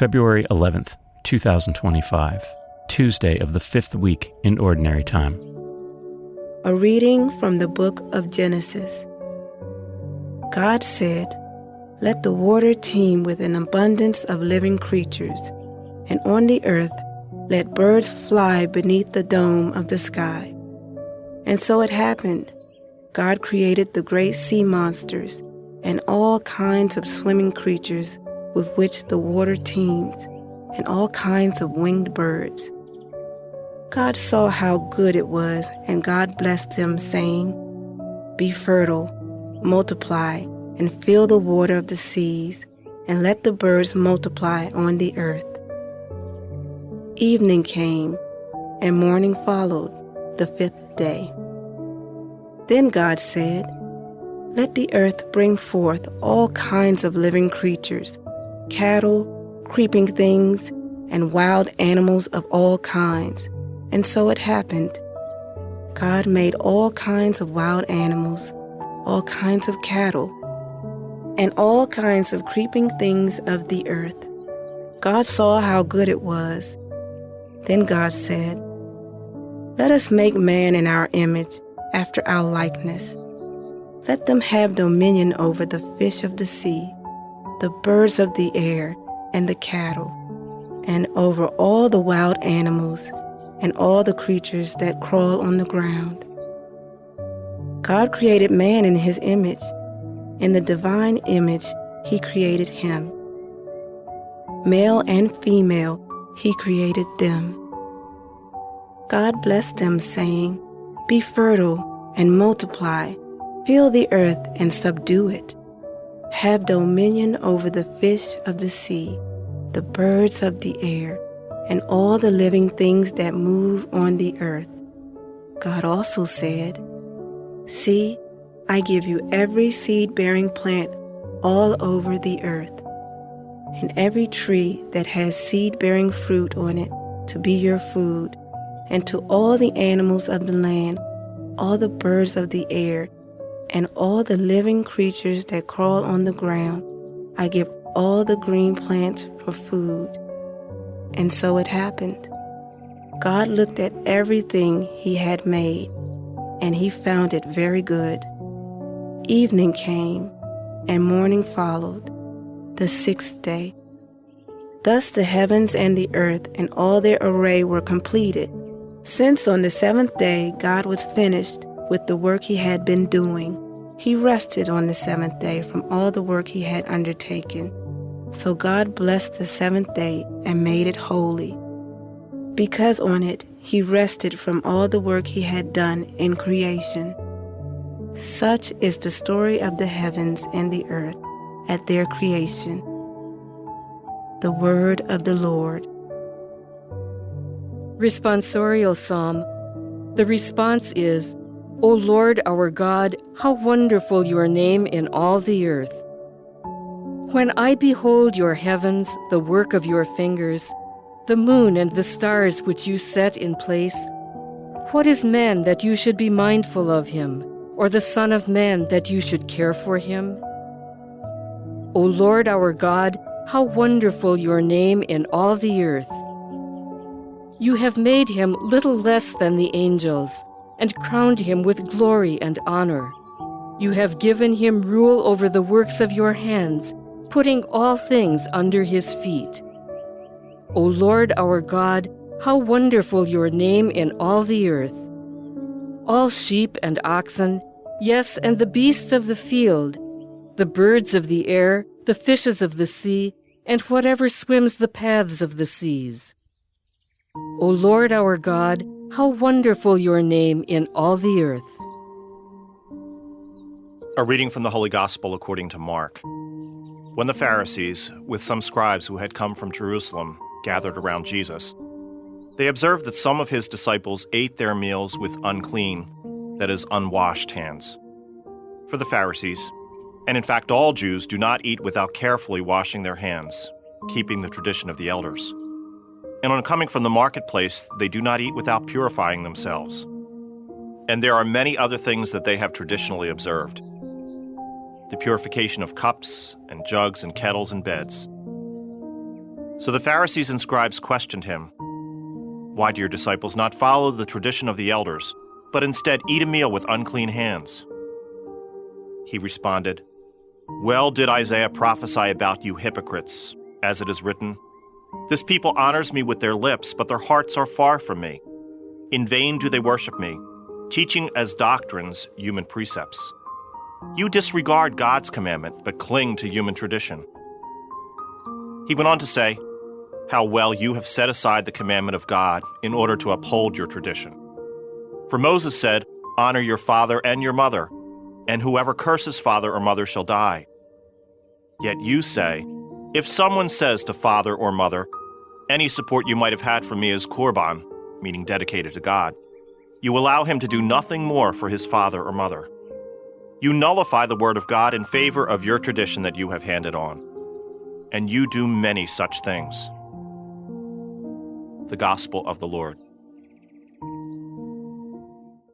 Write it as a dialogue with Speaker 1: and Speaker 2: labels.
Speaker 1: February 11th, 2025, Tuesday of the 5th week in Ordinary Time.
Speaker 2: A reading from the book of Genesis. God said, "Let the water teem with an abundance of living creatures, and on the earth let birds fly beneath the dome of the sky." And so it happened. God created the great sea monsters and all kinds of swimming creatures with which the water teems, and all kinds of winged birds. God saw how good it was, and God blessed them, saying, "Be fertile, multiply, and fill the water of the seas, and let the birds multiply on the earth." Evening came, and morning followed, the 5th day. Then God said, "Let the earth bring forth all kinds of living creatures, cattle, creeping things, and wild animals of all kinds." And so it happened. God made all kinds of wild animals, all kinds of cattle, and all kinds of creeping things of the earth. God saw how good it was. Then God said, "Let us make man in our image, after our likeness. Let them have dominion over the fish of the sea, the birds of the air, and the cattle, and over all the wild animals, and all the creatures that crawl on the ground." God created man in his image. In the divine image he created him. Male and female he created them. God blessed them, saying, "Be fertile and multiply, fill the earth and subdue it. Have dominion over the fish of the sea, the birds of the air, and all the living things that move on the earth." God also said, "See, I give you every seed-bearing plant all over the earth, and every tree that has seed-bearing fruit on it to be your food, and to all the animals of the land, all the birds of the air, and all the living creatures that crawl on the ground, I give all the green plants for food." And so it happened. God looked at everything he had made, and he found it very good. Evening came, and morning followed, the 6th day. Thus the heavens and the earth and all their array were completed. Since on the 7th day God was finished with the work he had been doing, he rested on the 7th day from all the work he had undertaken. So God blessed the 7th day and made it holy, because on it he rested from all the work he had done in creation. Such is the story of the heavens and the earth at their creation. The word of the Lord.
Speaker 3: Responsorial Psalm. The response is, "O Lord our God, how wonderful your name in all the earth. When I behold your heavens, the work of your fingers, the moon and the stars which you set in place, what is man that you should be mindful of him, or the Son of Man that you should care for him? O Lord our God, how wonderful your name in all the earth. You have made him little less than the angels, and crowned him with glory and honor. You have given him rule over the works of your hands, putting all things under his feet. O Lord our God, how wonderful your name in all the earth. All sheep and oxen, yes, and the beasts of the field, the birds of the air, the fishes of the sea, and whatever swims the paths of the seas. O Lord our God, how wonderful your name in all the earth."
Speaker 4: A reading from the Holy Gospel according to Mark. When the Pharisees, with some scribes who had come from Jerusalem, gathered around Jesus, they observed that some of his disciples ate their meals with unclean, that is, unwashed hands. For the Pharisees, and in fact all Jews, do not eat without carefully washing their hands, keeping the tradition of the elders. And on coming from the marketplace, they do not eat without purifying themselves. And there are many other things that they have traditionally observed. The purification of cups and jugs and kettles and beds. So the Pharisees and scribes questioned him, "Why do your disciples not follow the tradition of the elders, but instead eat a meal with unclean hands?" He responded, "Well did Isaiah prophesy about you hypocrites, as it is written, 'This people honors me with their lips, but their hearts are far from me. In vain do they worship me, teaching as doctrines human precepts.' You disregard God's commandment, but cling to human tradition." He went on to say, "How well you have set aside the commandment of God in order to uphold your tradition. For Moses said, 'Honor your father and your mother,' and whoever curses father or mother shall die. Yet you say, 'If someone says to father or mother, any support you might have had from me is korban,' meaning dedicated to God, you allow him to do nothing more for his father or mother. You nullify the word of God in favor of your tradition that you have handed on. And you do many such things." The Gospel of the Lord.